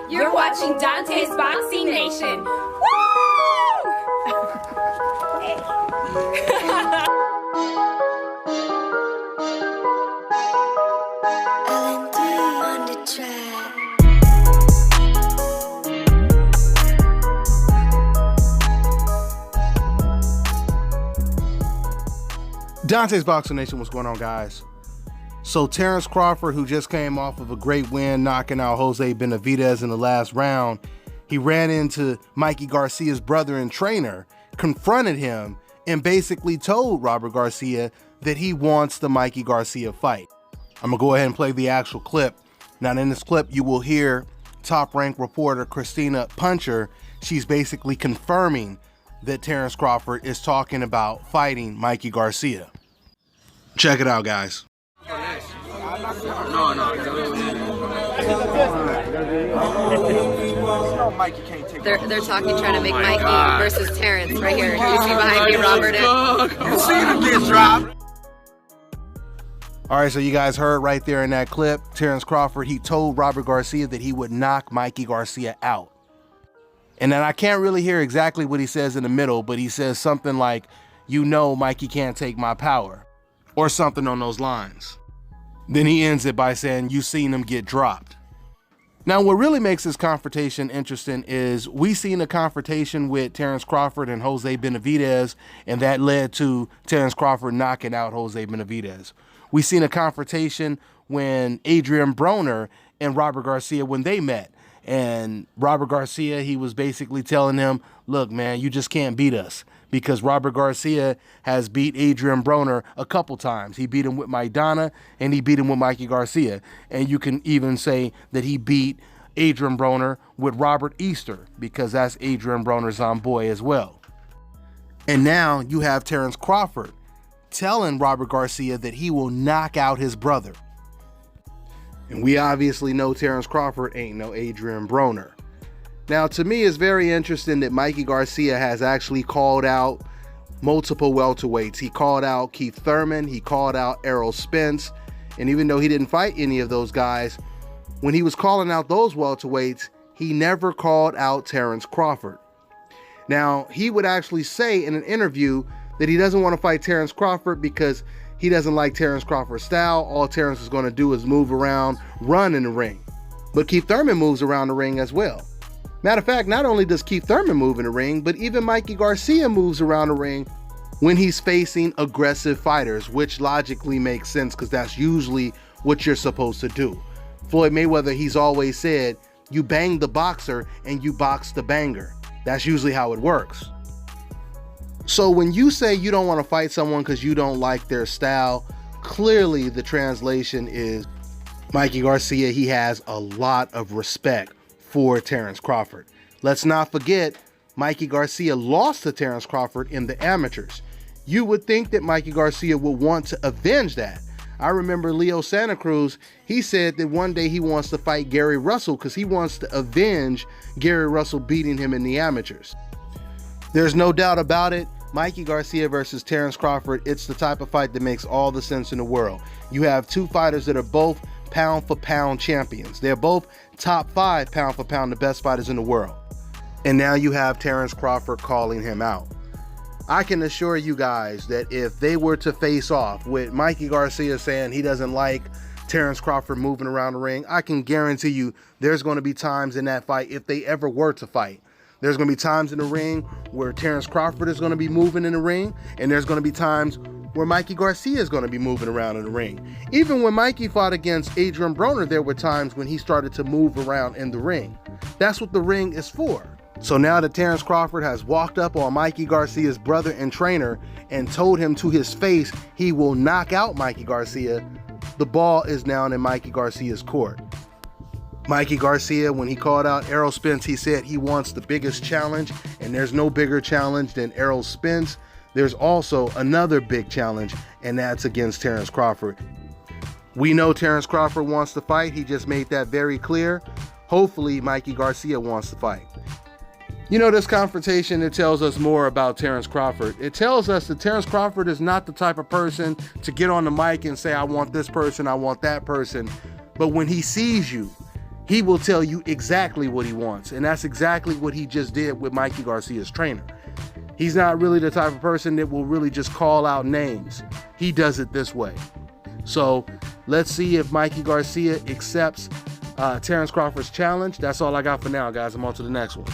You're watching Dante's Boxing Nation. Woo! on the track. Dante's Boxing Nation, what's going on, guys? So Terrence Crawford, who just came off of a great win knocking out José Benavidez in the last round, he ran into Mikey Garcia's brother and trainer, confronted him, and basically told Robert Garcia that he wants the Mikey Garcia fight. I'm gonna go ahead and play the actual clip. Now in this clip, you will hear top-ranked reporter Christina Puncher. She's basically confirming that Terrence Crawford is talking about fighting Mikey Garcia. Check it out, guys. They're talking, trying to make Mikey versus Terrence right here. You see behind me, Robert. You see him get dropped. All right, so you guys heard right there in that clip, Terrence Crawford, he told Robert Garcia that he would knock Mikey Garcia out. And then I can't really hear exactly what he says in the middle, but he says something like, you know, Mikey can't take my power, or something on those lines. Then he ends it by saying, you seen him get dropped. Now, what really makes this confrontation interesting is we seen a confrontation with Terrence Crawford and José Benavidez, and that led to Terrence Crawford knocking out José Benavidez. We seen a confrontation when Adrien Broner and Robert Garcia, when they met. And Robert Garcia, he was basically telling him, look, man, you just can't beat us. Because Robert Garcia has beat Adrien Broner a couple times. He beat him with Maidana, and he beat him with Mikey Garcia. And you can even say that he beat Adrien Broner with Robert Easter, because that's Adrien Broner's boy as well. And now you have Terrence Crawford telling Robert Garcia that he will knock out his brother. And we obviously know Terrence Crawford ain't no Adrien Broner. Now, to me, it's very interesting that Mikey Garcia has actually called out multiple welterweights. He called out Keith Thurman, he called out Errol Spence, and even though he didn't fight any of those guys, when he was calling out those welterweights, he never called out Terrence Crawford. Now, he would actually say in an interview that he doesn't want to fight Terrence Crawford because he doesn't like Terrence Crawford's style. All Terrence is going to do is move around, run in the ring. But Keith Thurman moves around the ring as well. Matter of fact, not only does Keith Thurman move in the ring, but even Mikey Garcia moves around the ring when he's facing aggressive fighters, which logically makes sense because that's usually what you're supposed to do. Floyd Mayweather, he's always said, you bang the boxer and you box the banger. That's usually how it works. So when you say you don't want to fight someone because you don't like their style, clearly the translation is Mikey Garcia, he has a lot of respect for Terrence Crawford. Let's not forget, Mikey Garcia lost to Terrence Crawford in the amateurs. You would think that Mikey Garcia would want to avenge that. I remember Leo Santa Cruz, he said that one day he wants to fight Gary Russell because he wants to avenge Gary Russell beating him in the amateurs. There's no doubt about it, Mikey Garcia versus Terrence Crawford, it's the type of fight that makes all the sense in the world. You have two fighters that are both pound for pound champions. They're both top 5 pound for pound, the best fighters in the world. And now you have Terrence Crawford calling him out. I can assure you guys that if they were to face off with Mikey Garcia saying he doesn't like Terrence Crawford moving around the ring, I can guarantee you there's going to be times in that fight, if they ever were to fight, there's going to be times in the ring where Terrence Crawford is going to be moving in the ring, and there's going to be times where Mikey Garcia is going to be moving around in the ring. Even when Mikey fought against Adrien Broner, there were times when he started to move around in the ring. That's what the ring is for. So now that Terrence Crawford has walked up on Mikey Garcia's brother and trainer and told him to his face he will knock out Mikey Garcia, the ball is now in Mikey Garcia's court. Mikey Garcia, when he called out Errol Spence, he said he wants the biggest challenge, and there's no bigger challenge than Errol Spence. There's also another big challenge, and that's against Terrence Crawford. We know Terrence Crawford wants to fight. He just made that very clear. Hopefully, Mikey Garcia wants to fight. You know, this confrontation, it tells us more about Terrence Crawford. It tells us that Terrence Crawford is not the type of person to get on the mic and say, I want this person, I want that person. But when he sees you, he will tell you exactly what he wants. And that's exactly what he just did with Mikey Garcia's trainer. He's not really the type of person that will really just call out names. He does it this way. So let's see if Mikey Garcia accepts Terrence Crawford's challenge. That's all I got for now, guys. I'm on to the next one.